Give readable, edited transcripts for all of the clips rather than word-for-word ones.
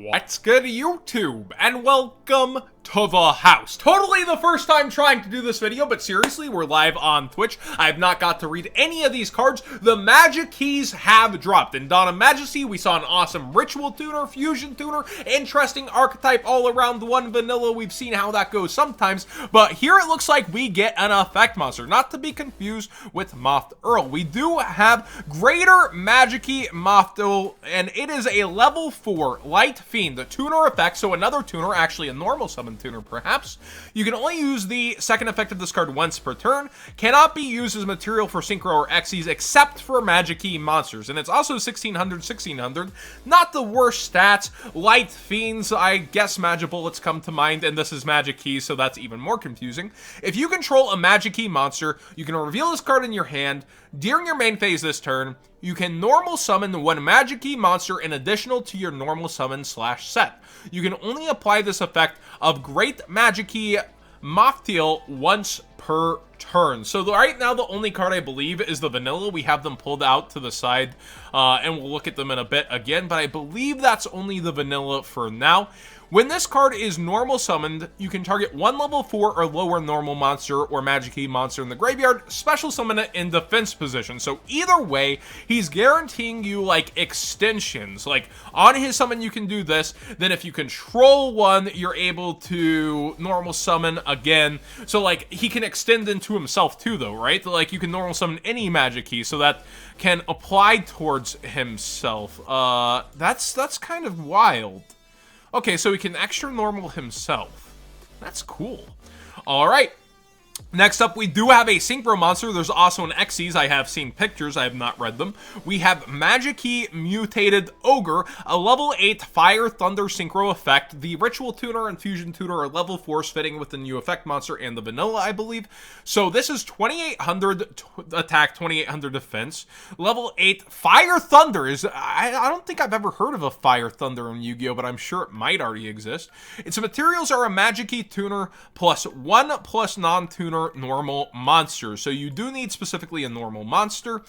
What's good, YouTube? And welcome to the house. Totally the first time trying to do this video, but seriously, we're live on Twitch. I have not got to read any of these cards. The magic keys have dropped. In Dawn of Magicky, we saw an awesome ritual tuner, fusion tuner, interesting archetype all around one vanilla. We've seen how that goes sometimes, but here it looks like we get an effect monster, not to be confused with Moth Earl. We do have Greater Magicky Battle, and it is a level 4 Light Fiend, the tuner effect, so another tuner, actually a normal summon tuner perhaps. You can only use the second effect of this card once per turn, cannot be used as material for Synchro or XYZ except for Magicky monsters, and it's also 1600, not the worst stats. Light Fiends, I guess Bullets come to mind, and this is Magicky, so that's even more confusing. If you control a Magicky monster, you can reveal this card in your hand. During your main phase this turn, you can normal summon one Magicky monster in additional to your normal summon / set. You can only apply this effect of Great Magicky Battle once per turn. So right now the only card I believe is the vanilla. We have them pulled out to the side and we'll look at them in a bit again, but I believe that's only the vanilla for now. When this card is normal summoned, you can target one level 4 or lower normal monster or Magicky monster in the graveyard, special summon it in defense position. So either way, he's guaranteeing you like extensions. Like on his summon you can do this, then if you control one, you're able to normal summon again. So like he can extend into himself too though, right? Like you can normal summon any Magicky, so that can apply towards himself. That's kind of wild. Okay, so he can extra normal himself. That's cool. All right. Next up, we do have a Synchro Monster. There's also an XYZ. I have seen pictures. I have not read them. We have Magicky Mutated Ogre, a level 8 Fire Thunder Synchro effect. The Ritual Tuner and Fusion Tuner are level 4s, fitting with the new effect monster and the vanilla, I believe. So this is 2800 attack, 2800 defense. Level 8 Fire Thunder is... I don't think I've ever heard of a Fire Thunder in Yu-Gi-Oh, but I'm sure it might already exist. Its materials are a Magicky Tuner plus 1+ non-tuner normal monsters, so you do need specifically a normal monster.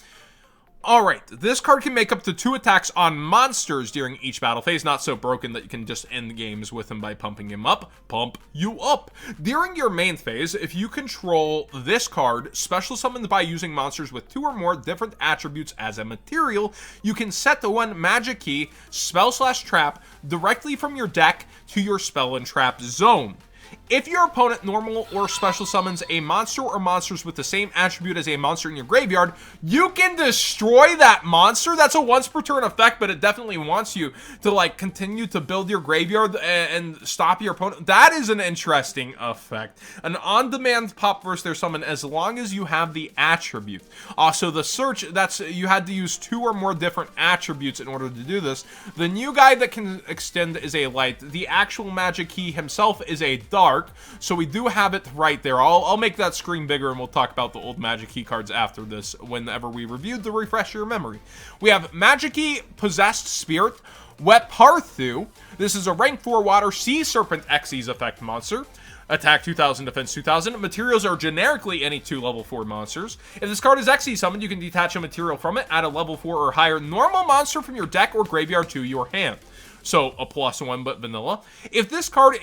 Alright, this card can make up to 2 attacks on monsters during each battle phase, not so broken that you can just end games with him by pumping him up. Pump you up. During your main phase, if you control this card, special summoned by using monsters with 2 or more different attributes as a material, you can set the one Magicky spell/trap directly from your deck to your spell and trap zone. If your opponent normal or special summons a monster or monsters with the same attribute as a monster in your graveyard, you can destroy that monster. That's a once per turn effect, but it definitely wants you to like continue to build your graveyard and stop your opponent. That is an interesting effect. An on-demand pop versus their summon as long as you have the attribute. Also, the search, you had to use 2 or more different attributes in order to do this. The new guy that can extend is a light. The actual Magicky himself is a dark. So we do have it right there. I'll make that screen bigger and we'll talk about the old Magicky cards after this whenever we reviewed to refresh your memory. We have Magicky Possessed Spirit, Weparthu. This is a rank 4 water Sea Serpent XYZ effect monster. Attack 2000, defense 2000. Materials are generically any 2 level 4 monsters. If this card is XYZ summoned, you can detach a material from it, add a level 4 or higher normal monster from your deck or graveyard to your hand. So a +1 but vanilla. If this card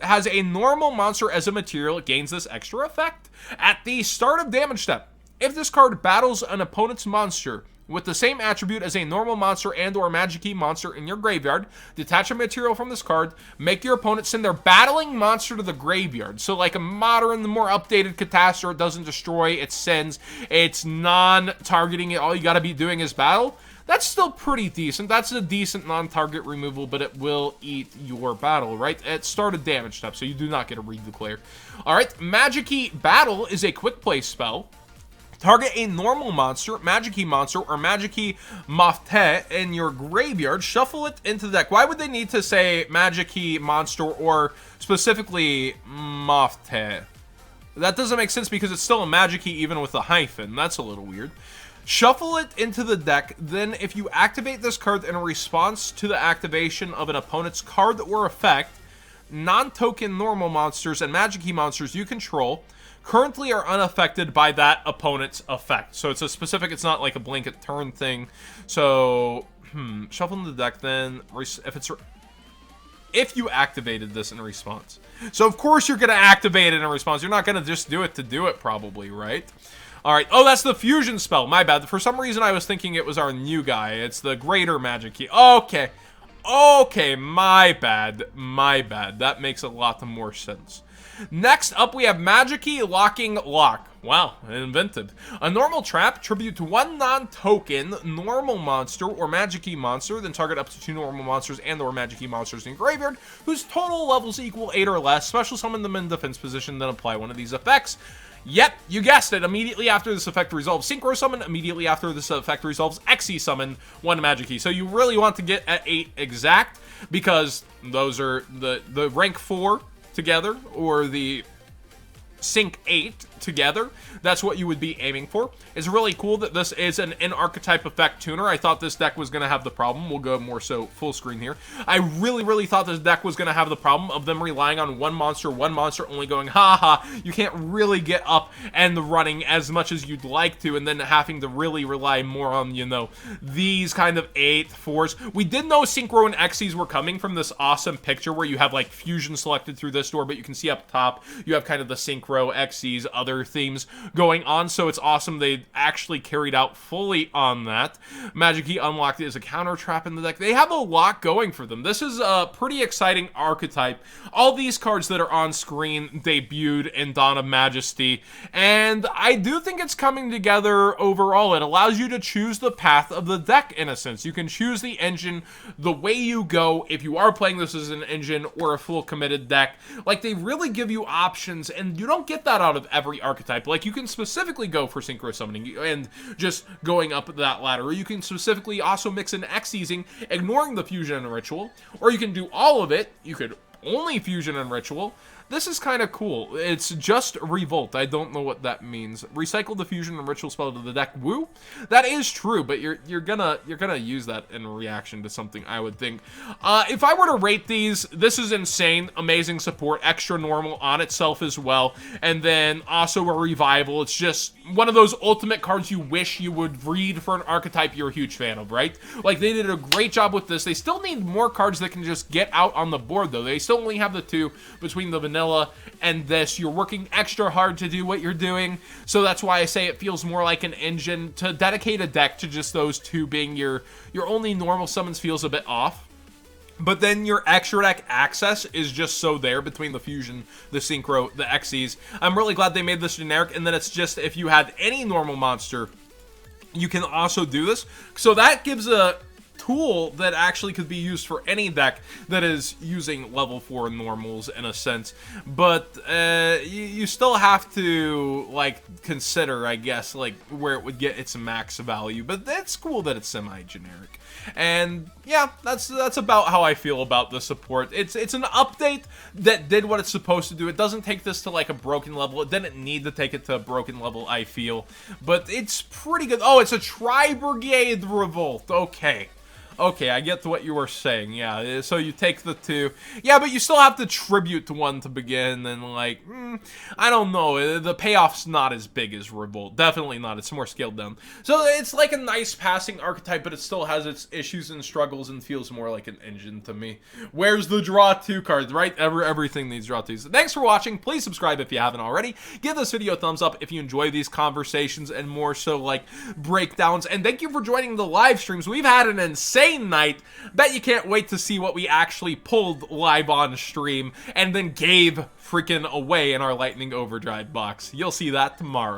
has a normal monster as a material, it gains this extra effect. At the start of damage step, if this card battles an opponent's monster with the same attribute as a normal monster and or Magicky monster in your graveyard, detach a material from this card, make your opponent send their battling monster to the graveyard. So like a modern, the more updated Catastrophe, it doesn't destroy, it sends, it's non-targeting, all you gotta be doing is battle. That's still pretty decent. That's a decent non-target removal, but it will eat your battle, right? It started damage step, so you do not get a redeclare. Alright, Magicky Battle is a quick play spell. Target a normal monster, Magicky monster, or Magicky Mafte in your graveyard. Shuffle it into the deck. Why would they need to say Magicky monster or specifically Mafte? That doesn't make sense because it's still a Magicky even with a hyphen. That's a little weird. Shuffle it into the deck, then if you activate this card in response to the activation of an opponent's card or effect, non-token normal monsters and Magicky monsters you control currently are unaffected by that opponent's effect. So it's a specific, it's not like a blanket turn thing. So, shuffle in the deck then, if it's if you activated this in response. So of course you're going to activate it in response. You're not going to just do it to do it probably, right? All right. Oh, that's the fusion spell. My bad. For some reason, I was thinking it was our new guy. It's the greater Magicky. Okay. Okay, my bad. My bad. That makes a lot more sense. Next up, we have Magicky Lock. Wow, invented. A normal trap, tribute to one non-token normal monster or Magicky monster, then target up to 2 normal monsters and or Magicky monsters in graveyard, whose total levels equal 8 or less. Special summon them in defense position, then apply one of these effects. Yep, you guessed it. Immediately after this effect resolves Synchro Summon, immediately after this effect resolves XYZ Summon, 1 Magicky. So you really want to get at 8 exact, because those are the rank 4 together, or the Sync 8 together. That's what you would be aiming for. It's really cool that this is an in-archetype effect tuner. I thought this deck was going to have the problem. We'll go more so full screen here. I really thought this deck was going to have the problem of them relying on one monster only going, haha, you can't really get up and running as much as you'd like to, and then having to really rely more on, you know, these kind of 8/4s. We did know Synchro and XYZ were coming from this awesome picture where you have, like, fusion selected through this door, but you can see up top, you have kind of the Synchro, XYZ, other themes going on, so it's awesome they actually carried out fully on that. Magicky unlocked as a counter trap in the deck. They have a lot going for them. This is a pretty exciting archetype. All these cards that are on screen debuted in Dawn of Majesty, and I do think it's coming together overall. It allows you to choose the path of the deck in a sense. You can choose the engine the way you go if you are playing this as an engine or a full committed deck. Like, they really give you options, and you don't get that out of every archetype. Like, you can specifically go for Synchro Summoning and just going up that ladder, or you can specifically also mix in XYZing, ignoring the Fusion and Ritual, or you can do all of it. You could only Fusion and Ritual. This is kind of cool. It's just Revolt. I don't know what that means. Recycle the Fusion and Ritual spell to the deck. Woo? That is true, but you're gonna use that in reaction to something, I would think. If I were to rate these, this is insane. Amazing support. Extra normal on itself as well. And then also a revival. It's just one of those ultimate cards you wish you would read for an archetype you're a huge fan of, right? Like, they did a great job with this. They still need more cards that can just get out on the board, though. They still only have the 2 between the vanilla and this. You're working extra hard to do what you're doing, so that's why I say it feels more like an engine. To dedicate a deck to just those 2 being your only normal summons feels a bit off. But then your extra deck access is just so there between the Fusion, the Synchro, the XYZ. I'm really glad they made this generic, and then it's just if you had any normal monster, you can also do this. So that gives a tool that actually could be used for any deck that is using level 4 normals in a sense, but you still have to, like, consider, I guess, like, where it would get its max value. But that's cool that it's semi-generic, and yeah, that's about how I feel about the support. It's an update that did what it's supposed to do. It doesn't take this to, like, a broken level. It didn't need to take it to a broken level, I feel, but it's pretty good. Oh, it's a Tri-Brigade Revolt. Okay, I get to what you were saying. Yeah, so you take the 2. Yeah, but you still have to tribute to 1 to begin, and, like, I don't know. The payoff's not as big as Revolt. Definitely not. It's more scaled down. So it's like a nice passing archetype, but it still has its issues and struggles and feels more like an engine to me. Where's the draw 2 cards, right? Everything needs draw 2s. Thanks for watching. Please subscribe if you haven't already. Give this video a thumbs up if you enjoy these conversations and more so, like, breakdowns. And thank you for joining the live streams. We've had an insane night. Bet you can't wait to see what we actually pulled live on stream and then gave freaking away in our Lightning Overdrive box. You'll see that tomorrow.